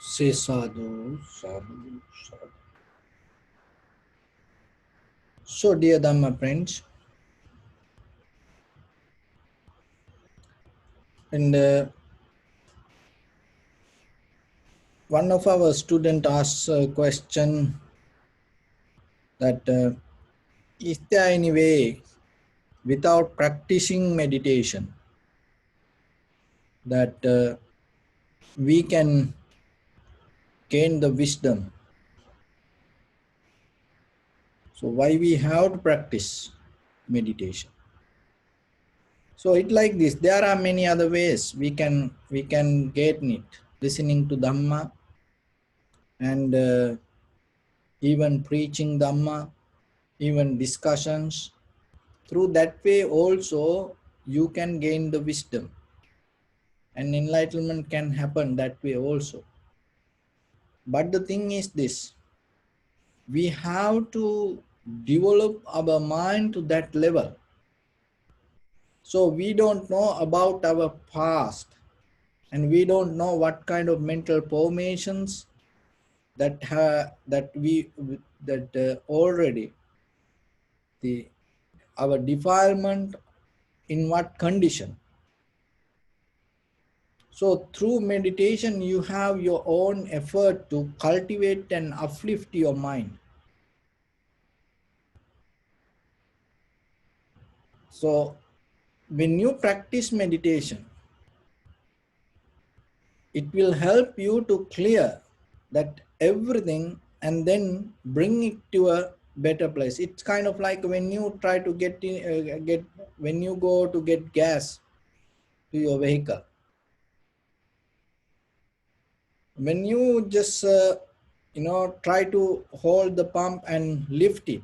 Say sadhu, sadhu, sadhu. So, dear Dhamma friends, and one of our student asks a question that is there any way without practicing meditation that we can gain the wisdom? So, why we have to practice meditation? So, it like this. There are many other ways we can gain it. Listening to Dhamma and even preaching Dhamma, even discussions. Through that way also you can gain the wisdom, and enlightenment can happen that way also. But the thing is this, we have to develop our mind to that level. So we don't know about our past, and we don't know what kind of mental formations that already the our defilement in what condition. So through meditation, you have your own effort to cultivate and uplift your mind. So when you practice meditation, it will help you to clear that everything and then bring it to a better place. It's kind of like when you try to when you go to get gas to your vehicle. When you just try to hold the pump and lift it.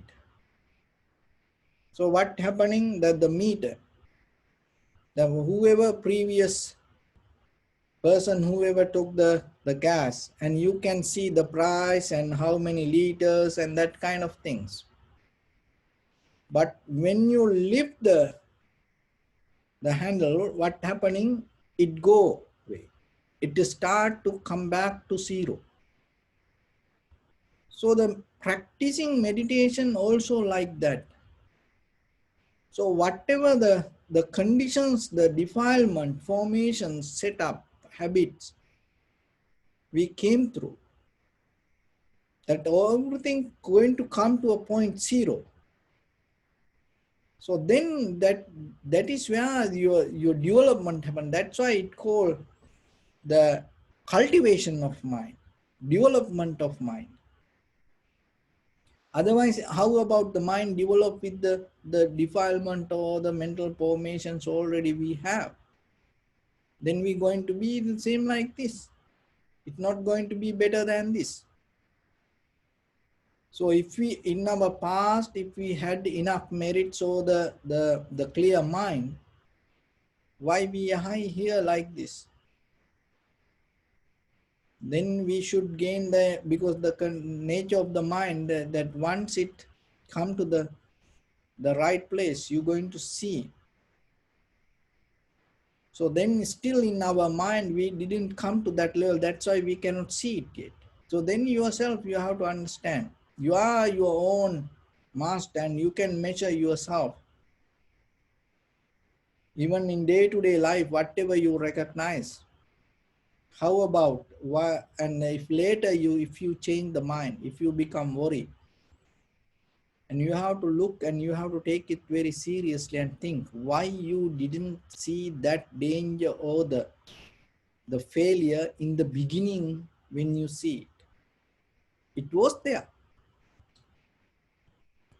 So what happening that the meter, whoever previous person, whoever took the gas, and you can see the price and how many liters and that kind of things. But when you lift the handle, what happening? It go away. It start to come back to zero. So the practicing meditation also like that. So whatever the conditions, the defilement, formations, setup, habits we came through, that everything going to come to a point zero. So then that is where your development happen. That's why it called the cultivation of mind, development of mind. Otherwise, how about the mind develop with the defilement or the mental formations already we have? Then we're going to be the same like this. It's not going to be better than this. So if we, in our past, if we had enough merits or the clear mind, why we are here like this? Then we should gain because the nature of the mind, that once it come to the right place, you're going to see. So then still in our mind, we didn't come to that level. That's why we cannot see it yet. So then yourself, you have to understand. You are your own master and you can measure yourself. Even in day-to-day life, whatever you recognize. How about, and if later if you change the mind, if you become worried, and you have to look and you have to take it very seriously and think why you didn't see that danger or the failure in the beginning when you see it. It was there.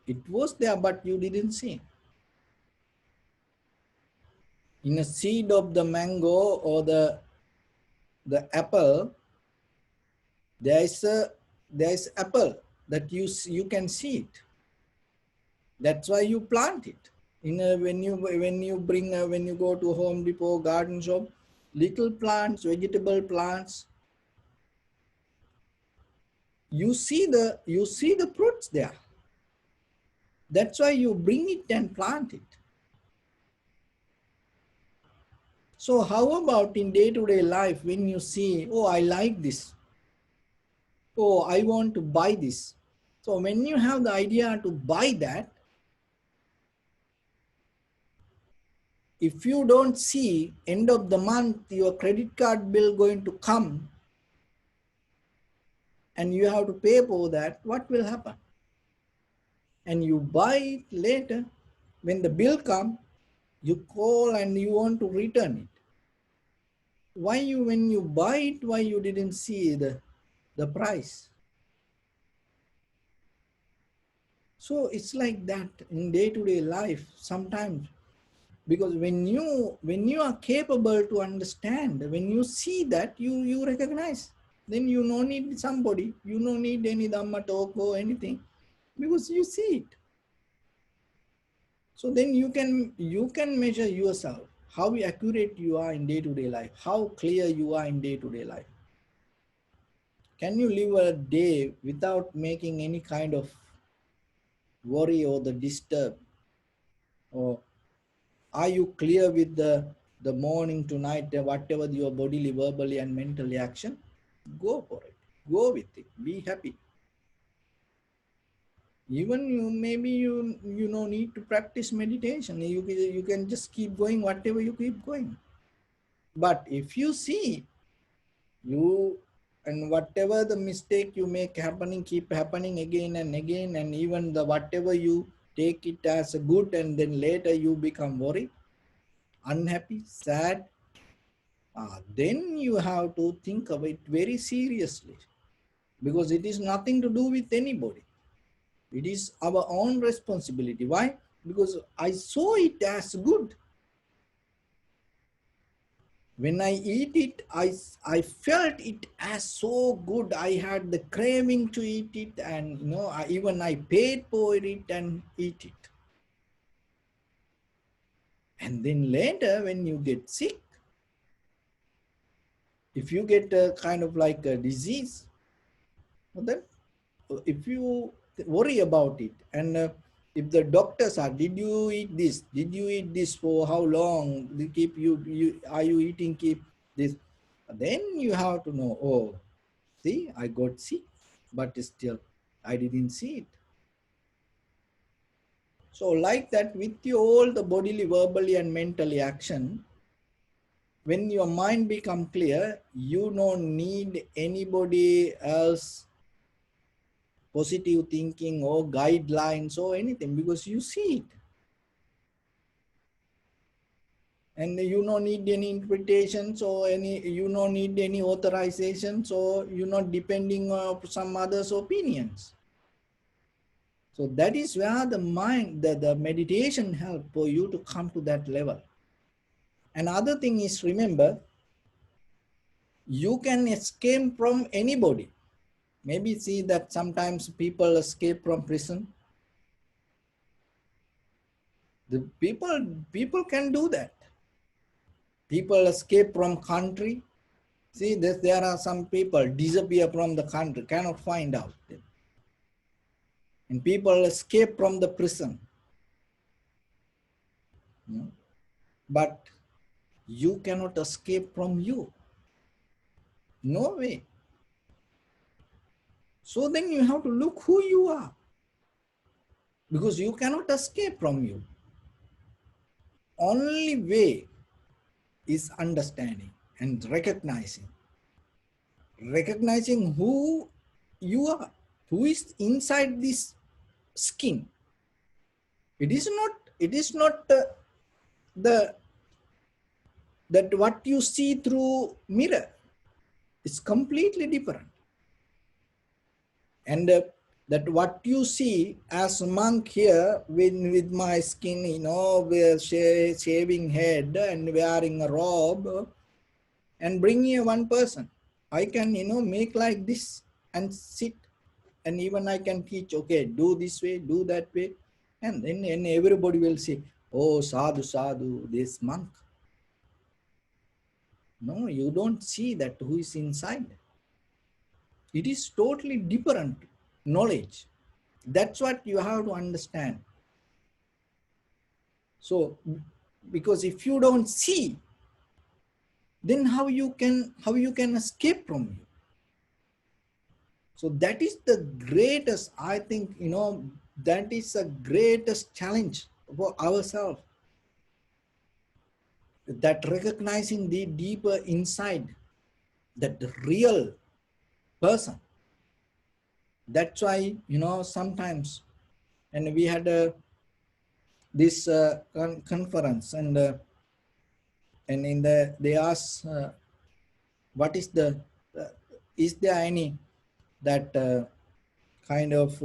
It was there, but you didn't see. In a seed of the mango or the apple, there is apple that you can see it. That's why you plant it. When you go to Home Depot, garden shop, little plants, vegetable plants, you see the fruits there. That's why you bring it and plant it. So how about in day-to-day life when you see, oh, I like this. oh, I want to buy this. So when you have the idea to buy that, if you don't see end of the month your credit card bill going to come and you have to pay for that, what will happen? And you buy it later, when the bill come, you call and you want to return it. Why you, when you buy it, why you didn't see the price? So it's like that in day-to-day life sometimes, because when you are capable to understand, when you see that, you recognize, then you no need somebody, you no need any Dhamma talk or anything, because you see it. So then you can measure yourself, how accurate you are in day-to-day life, how clear you are in day-to-day life. Can you live a day without making any kind of worry or the disturb? Or are you clear with the morning to night, whatever your bodily, verbally and mentally action? Go for it. Go with it. Be happy. Even you need to practice meditation. You can just keep going, whatever you keep going. But if you see you, and whatever the mistake you make happening, keep happening again and again, and even the whatever you take it as a good, and then later you become worried, unhappy, sad, then you have to think of it very seriously, because it is nothing to do with anybody. It is our own responsibility. Why? Because I saw it as good. When I eat it, I felt it as so good. I had the craving to eat it, and even I paid for it and eat it. And then later, when you get sick, if you get a kind of like a disease, then if you worry about it, and if the doctors are, did you eat this? Did you eat this for how long? They keep are you eating keep this? Then you have to know, oh, see, I got sick, but still I didn't see it. So like that, with all the bodily, verbally and mentally action, when your mind become clear, you don't need anybody else positive thinking or guidelines or anything, because you see it. And you don't need any interpretations or you don't need any authorizations, or you're not depending on some others' opinions. So that is where the mind, the meditation help for you to come to that level. Another thing is, remember, you can escape from anybody. Maybe see that sometimes people escape from prison. The people can do that. People escape from country. See, there are some people disappear from the country, cannot find out. And people escape from the prison. But you cannot escape from you. No way. So then you have to look who you are, because you cannot escape from you. Only way is understanding and recognizing who you are, who is inside this skin. It is not the that what you see through mirror. It's completely different. And that what you see as a monk here with my skin, with shaving head and wearing a robe, and bring here one person, I can make like this and sit, and even I can teach, okay, do this way, do that way, and then everybody will say, oh, sadhu sadhu, this monk. No, you don't see that who is inside. It is totally different knowledge. That's what you have to understand. So, because if you don't see, then how you can escape from you? So that is the greatest, I think, that is the greatest challenge for ourselves, that recognizing the deeper inside, that the real person. That's why, sometimes, and we had this conference, and in they asked, what is uh, is there any that kind of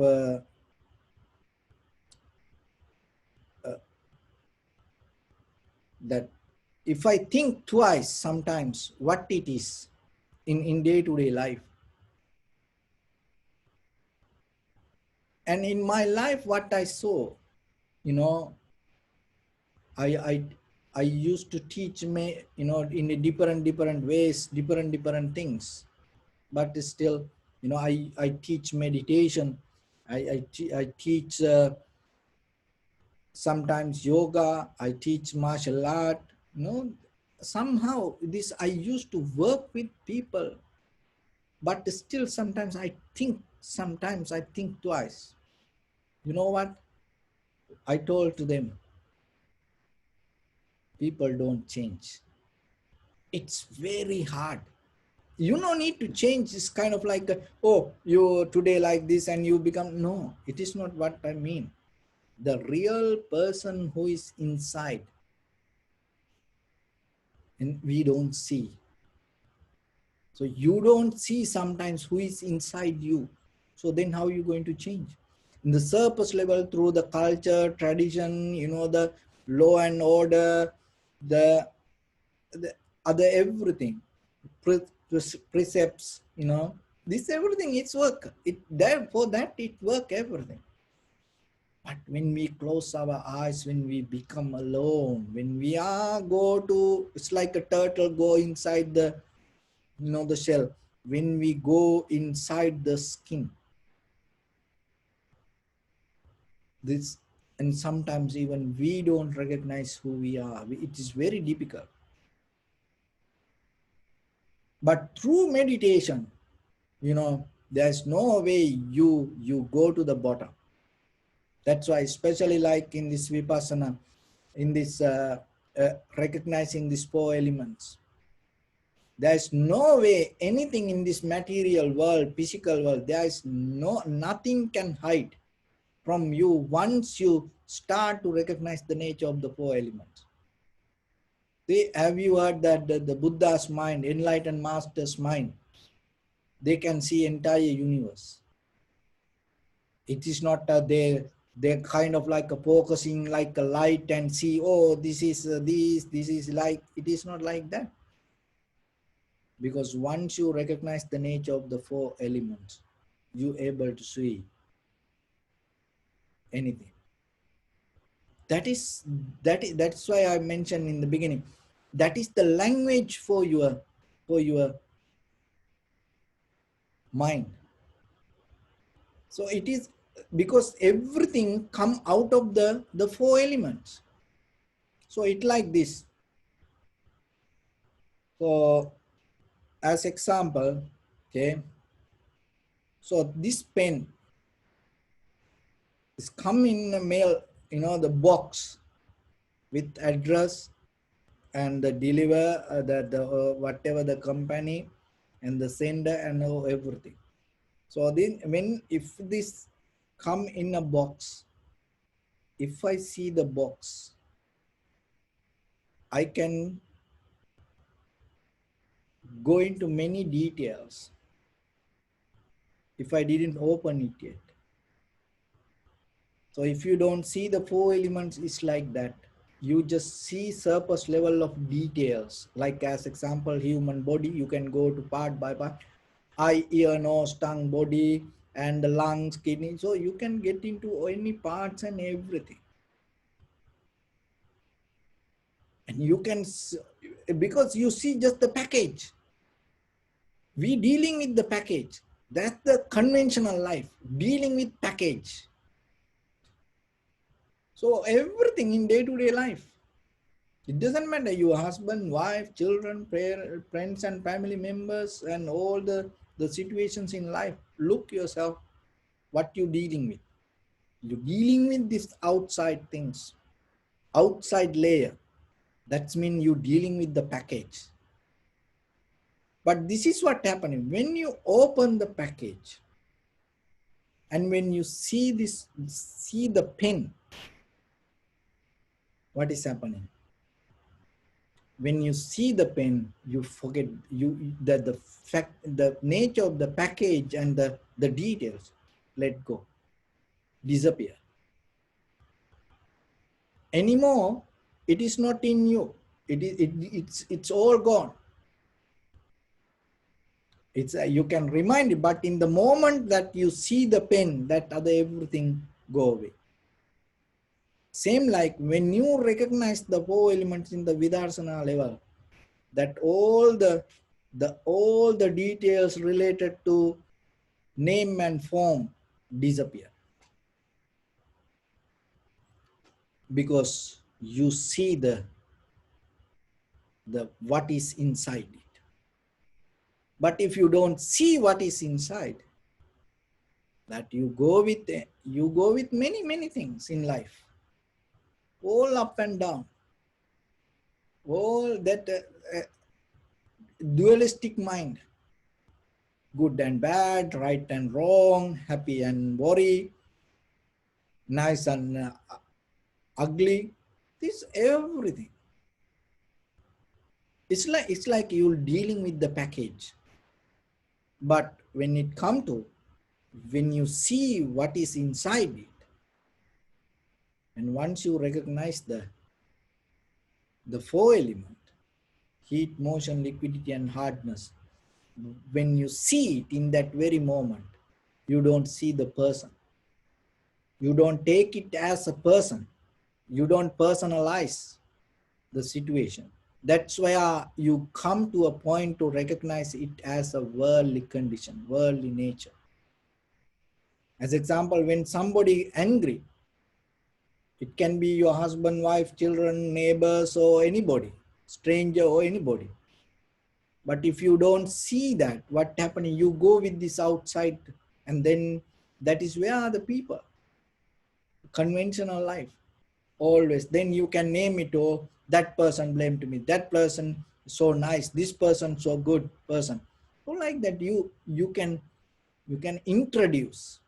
that if I think twice sometimes what it is in day-to-day life, and in my life what I saw, you know I I I used to teach me, in a different ways, different things, but still, I teach meditation. I teach sometimes yoga. I teach martial art. Somehow this I used to work with people, but still sometimes I think twice. You know what I told to them? People don't change. It's very hard. You don't need to change. This kind of like oh, you today like this and you become. No, it is not what I mean. The real person who is inside, and we don't see. So you don't see sometimes who is inside you. So then how are you going to change? In the surface level, through the culture, tradition, the law and order, the, the other everything, precepts, this everything, it's work. It there for that it work everything. But when we close our eyes, when we become alone, when we are go to, it's like a turtle go inside the shell. When we go inside the skin, this, and sometimes even we don't recognize who we are. It is very difficult. But through meditation, there's no way you go to the bottom. That's why, especially like in this vipassana, in this recognizing these four elements, there's no way anything in this material world, physical world, there is nothing can hide from you once you start to recognize the nature of the four elements. Have you heard that the Buddha's mind, enlightened master's mind, they can see entire universe. It is not they're kind of like a focusing like a light and see, oh, this is this is like, it is not like that. Because once you recognize the nature of the four elements, you able to see anything. That's why I mentioned in the beginning, that is the language for your mind. So it is because everything come out of the four elements. So it like this. So as example, okay, so this pen is come in the mail, the box with address and the deliver, the whatever the company and the sender and everything. So then if this come in a box, if I see the box, I can go into many details if I didn't open it yet. So if you don't see the four elements, it's like that. You just see surface level of details. Like as example, human body, you can go to part by part. Eye, ear, nose, tongue, body, and the lungs, kidney. So you can get into any parts and everything. And you can, because you see just the package. We dealing with the package. That's the conventional life, dealing with package. So everything in day-to-day life, it doesn't matter your husband, wife, children, friends and family members and all the the situations in life. Look yourself, what you dealing with. You're dealing with these outside things, outside layer. That's mean you dealing with the package. But this is what happening when you open the package, and when you see this, see the pen, what is happening? When you see the pen, you forget that the fact, the nature of the package and the details let go, disappear. Anymore, it is not in you. It's all gone. It's you can remind it, but in the moment that you see the pen, that other everything go away. Same like when you recognize the four elements in the Vidarsana level, that all the details related to name and form disappear, because you see the what is inside it. But if you don't see what is inside, that you go with many things in life, all up and down, all that dualistic mind, good and bad, right and wrong, happy and worry, nice and ugly, this everything. It's like you're dealing with the package. But when it come to, when you see what is inside it, and once you recognize the four element, heat, motion, liquidity, and hardness, when you see it in that very moment, you don't see the person. You don't take it as a person. You don't personalize the situation. That's where you come to a point to recognize it as a worldly condition, worldly nature. As example, when somebody angry, it can be your husband, wife, children, neighbors, or anybody, stranger or anybody. But if you don't see that, what happening, you go with this outside, and then that is where the people, conventional life, always, then you can name it, oh, that person blamed me, that person so nice, this person so good person. So like that you can introduce.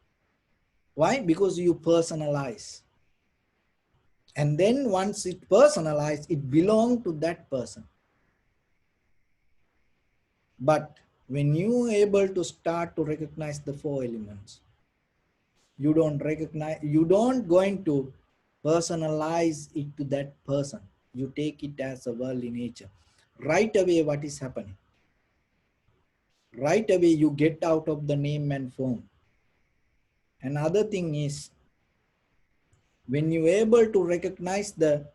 Why? Because you personalize. And then once it personalized, it belongs to that person. But when you are able to start to recognize the four elements, you don't going to personalize it to that person. You take it as a worldly nature. Right away, what is happening? Right away, you get out of the name and form. Another thing is, when you're able to recognize the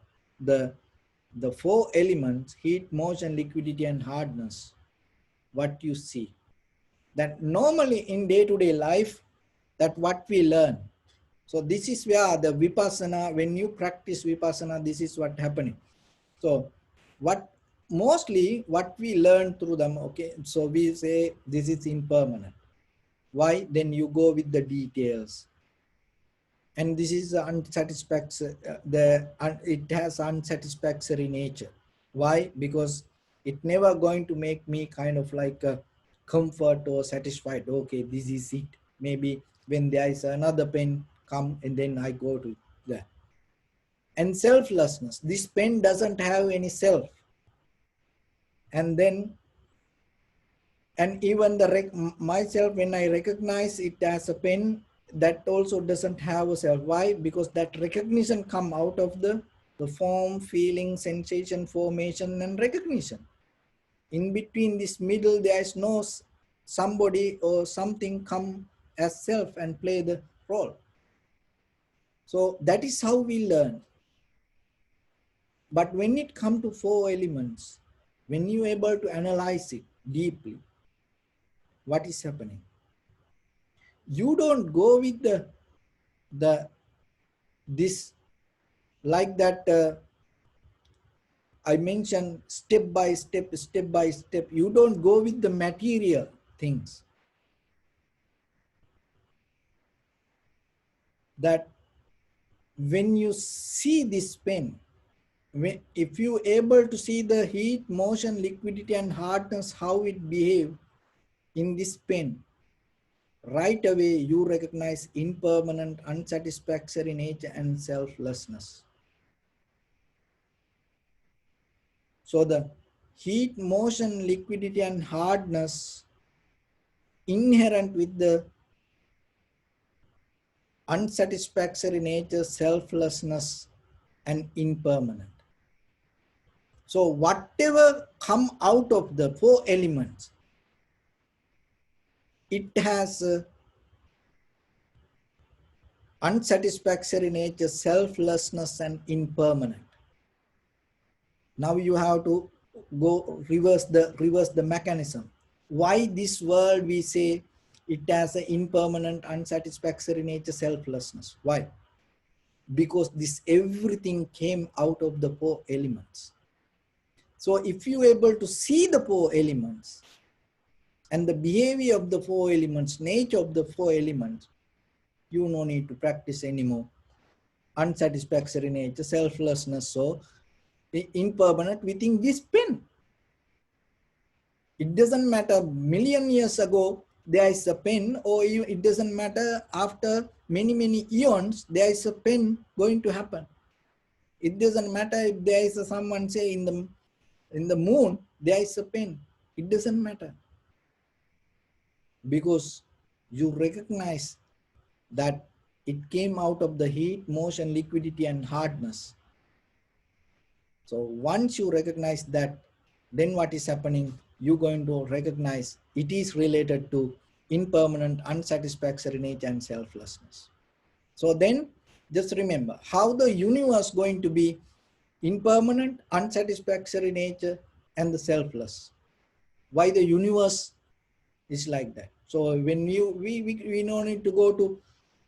four elements, heat, motion, liquidity, and hardness, what you see, that normally in day-to-day life, that what we learn. So this is where the vipassana, when you practice vipassana, this is what happening. So mostly what we learn through them, okay, so we say this is impermanent. Why? Then you go with the details. And this is unsatisfactory, it has unsatisfactory nature. Why? Because it never going to make me kind of like a comfort or satisfied. Okay, this is it. Maybe when there is another pen come, and then I go to that. And selflessness, this pen doesn't have any self. And then, and even myself, when I recognize it as a pen, that also doesn't have a self. Why? Because that recognition come out of the form, feeling, sensation, formation, and recognition. In between this middle, there is no somebody or something come as self and play the role. So that is how we learn. But when it comes to four elements, when you are able to analyze it deeply, what is happening? You don't go with this like that. I mentioned step by step. You don't go with the material things. that when you see this pen, if you able to see the heat, motion, liquidity and hardness, how it behave in this pen, right away you recognize impermanent, unsatisfactory nature and selflessness. So the heat, motion, liquidity and hardness inherent with the unsatisfactory nature, selflessness and impermanent. So whatever come out of the four elements, it has unsatisfactory nature, selflessness and impermanent. Now you have to go reverse the mechanism. Why this world we say it has an impermanent, unsatisfactory nature, selflessness? Why? Because this everything came out of the four elements. So if you are able to see the four elements and the behavior of the four elements, nature of the four elements, you no need to practice anymore unsatisfactory nature, selflessness, so impermanent within this pen. It doesn't matter million years ago there is a pen, or it doesn't matter after many eons there is a pen going to happen. It doesn't matter if there is someone say in the moon there is a pen. It doesn't matter, because you recognize that it came out of the heat, motion, liquidity and hardness. So once you recognize that, then what is happening? You're going to recognize it is related to impermanent, unsatisfactory nature and selflessness. So then just remember how the universe going to be impermanent, unsatisfactory nature and the selfless. Why the universe is like that? So when we don't need to go to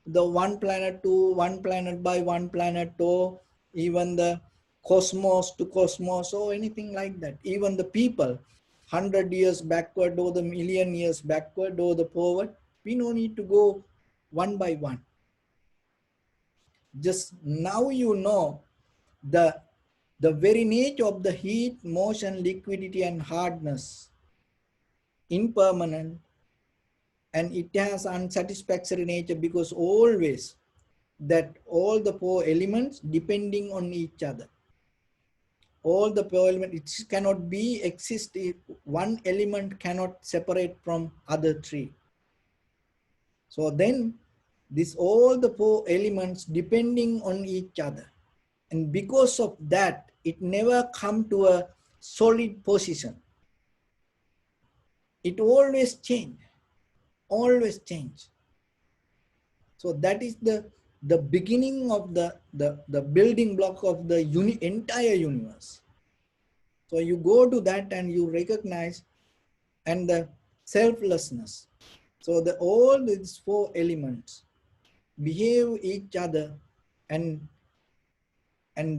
the one planet to one planet by one planet, or even the cosmos to cosmos or anything like that. Even the people 100 years backward or the million years backward or the forward, we no need to go one by one. Just now you know the very nature of the heat, motion, liquidity and hardness, impermanent, and it has unsatisfactory nature, because always that all the four elements depending on each other. All the four elements, it cannot be exist. One element cannot separate from other three. So then this all the four elements depending on each other. And because of that, it never come to a solid position. It always change, always change. So that is the beginning of the building block of the entire universe. So you go to that and you recognize, and the selflessness. So all these four elements behave each other and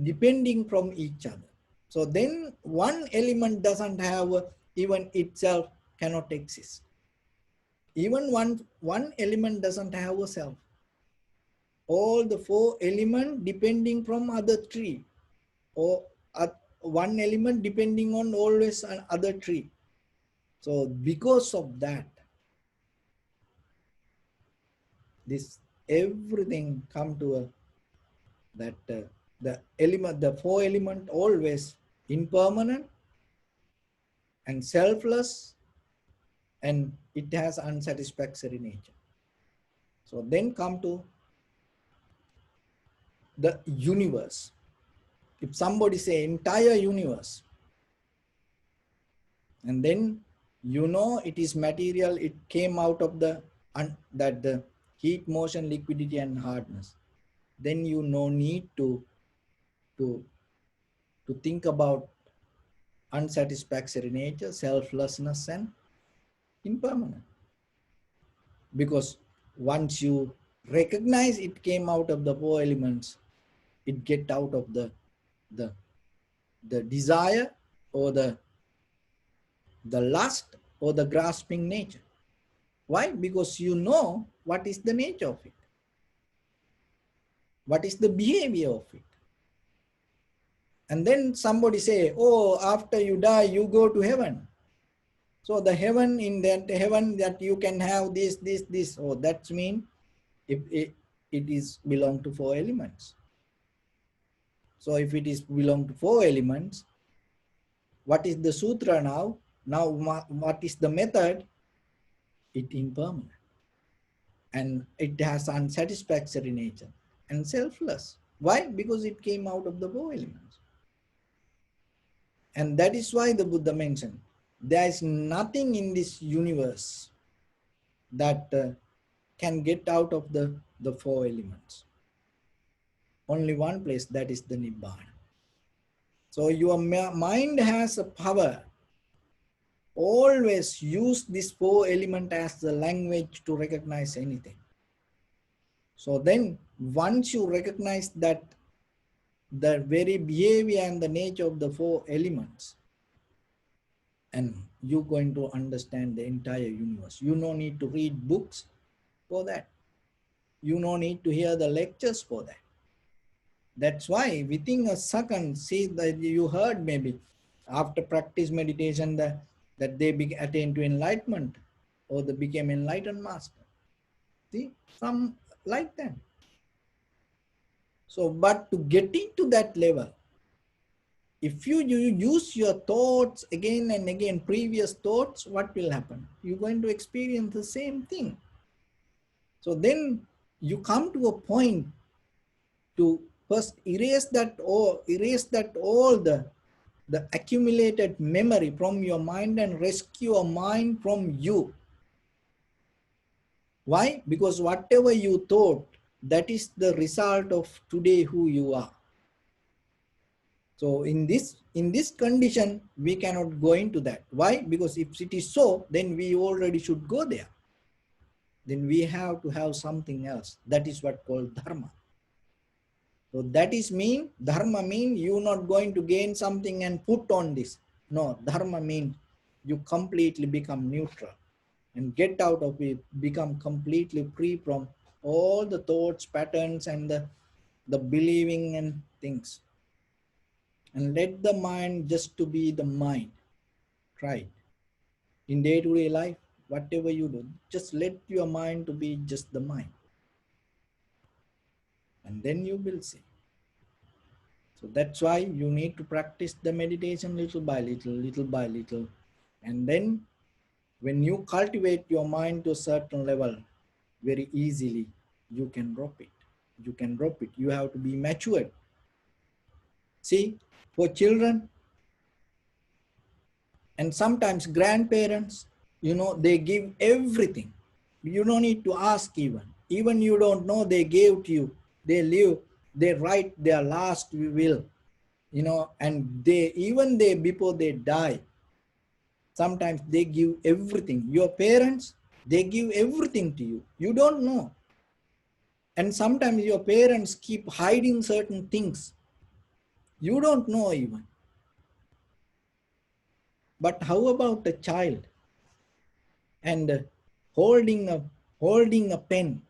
depending from each other. So then one element doesn't have even itself cannot exist. Even one element doesn't have a self. All the four elements depending from other three, or one element depending on always another three. So because of that, this everything come to a that the element, the four element always impermanent and selfless, and it has unsatisfactory nature. So then come to the universe. If somebody say entire universe, and then you know it is material, it came out of the that the heat, motion, liquidity and hardness, then you no need to think about unsatisfactory nature, selflessness and impermanent. Because once you recognize it came out of the four elements, it get out of the desire or the lust or the grasping nature. Why? Because you know what is the nature of it. What is the behavior of it? And then somebody say, oh, after you die, you go to heaven. So the heaven, in that heaven that you can have this. Oh, that's mean if it is belong to four elements. So if it is belong to four elements, what is the sutra now? Now what is the method? It impermanent. And it has unsatisfactory nature and selfless. Why? Because it came out of the four elements. And that is why the Buddha mentioned, there is nothing in this universe that can get out of the four elements. Only one place, that is the Nibbana. So your mind has a power. Always use this four element as the language to recognize anything. So then once you recognize that the very behavior and the nature of the four elements, and you're going to understand the entire universe. You no need to read books for that. You no need to hear the lectures for that. That's why within a second, see that you heard maybe after practice meditation that they attain to enlightenment or they became enlightened master. See, some like that. So, but to get into that level, if you use your thoughts again and again, previous thoughts, what will happen? You're going to experience the same thing. So then you come to a point to first erase that all the accumulated memory from your mind and rescue a mind from you. Why? Because whatever you thought, that is the result of today who you are. So in this condition, we cannot go into that. Why? Because if it is so, then we already should go there. Then we have to have something else. That is what called dharma. So that is mean, dharma mean you not going to gain something and put on this. No, dharma means you completely become neutral and get out of it, become completely free from all the thoughts, patterns, and the believing and things. And let the mind just to be the mind. Try it. In day-to-day life, whatever you do, just let your mind to be just the mind. And then you will see. So that's why you need to practice the meditation little by little, little by little. And then when you cultivate your mind to a certain level, very easily, you can drop it. You can drop it. You have to be matured. See, for children and sometimes grandparents, they give everything. You don't need to ask even. Even you don't know, they gave to you. They live, they write their last will. And they before they die, sometimes they give everything. Your parents, they give everything to you. You don't know. And sometimes your parents keep hiding certain things. You don't know even. But how about a child and holding a pen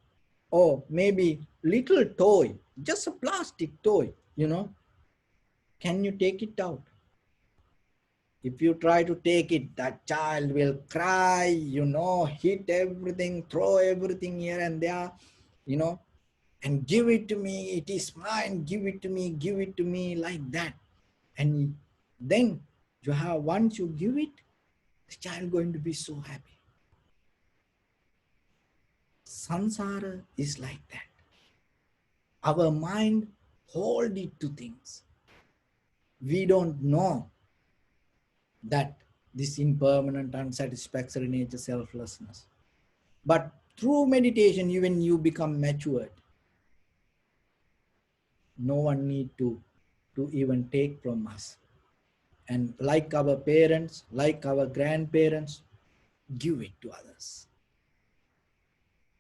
or maybe little toy, just a plastic toy, can you take it out? If you try to take it, that child will cry, hit everything, throw everything here and there, and give it to me, it is mine, give it to me, like that. And then once you give it, the child going to be so happy. Sansara is like that. Our mind hold it to things. We don't know that this impermanent, unsatisfactory nature, selflessness. But through meditation, even you become matured. No one need to even take from us. And like our parents, like our grandparents, give it to others.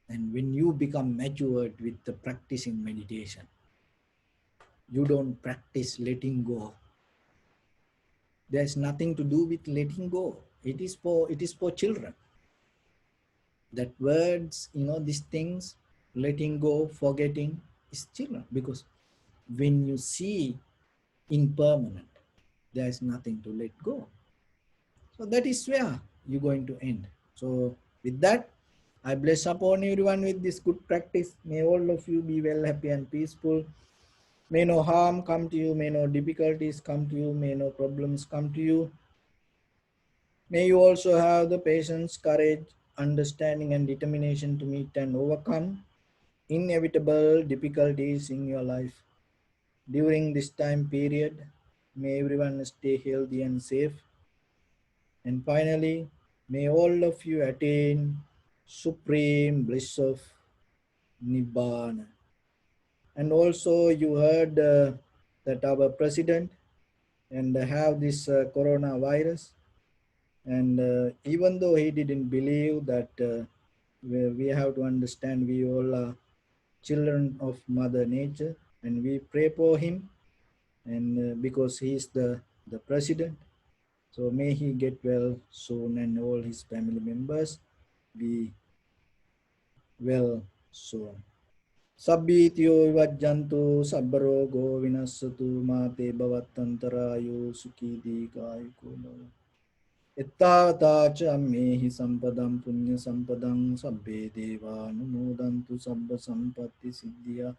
And when you become matured with the practicing meditation, you don't practice letting go. There's nothing to do with letting go. It is for children. That words, these things, letting go, forgetting, is children, because when you see impermanent, there is nothing to let go. So that is where you're going to end. So with that, I bless upon everyone with this good practice. May all of you be well, happy, and peaceful. May no harm come to you, may no difficulties come to you, may no problems come to you. May you also have the patience, courage, understanding, and determination to meet and overcome inevitable difficulties in your life. During this time period, may everyone stay healthy and safe. And finally, may all of you attain supreme bliss of Nibbana. And also, you heard that our president and have this coronavirus, and even though he didn't believe that, we have to understand we all are children of Mother Nature, and we pray for him, and because he is the president, so may he get well soon, and all his family members be well soon. Sabbityo vajjantu sabbarogo vinassatu mate bhavattantarayo sukhi dikayuko bhava. Ittavata cha ammehi sampadam punya sampadam sabbe deva numodantu sabba sampatti siddhya.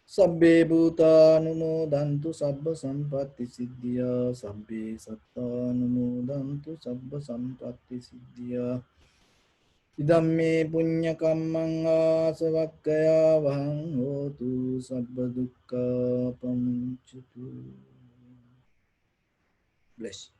Sabbe bhuta numodantu sabba sampatti siddhya. Sabbe satta numodantu sabba sampatti siddhya. Idam me punya kammang asavakkaya vahang hotu sabba dukkha pamuncatu. Bless.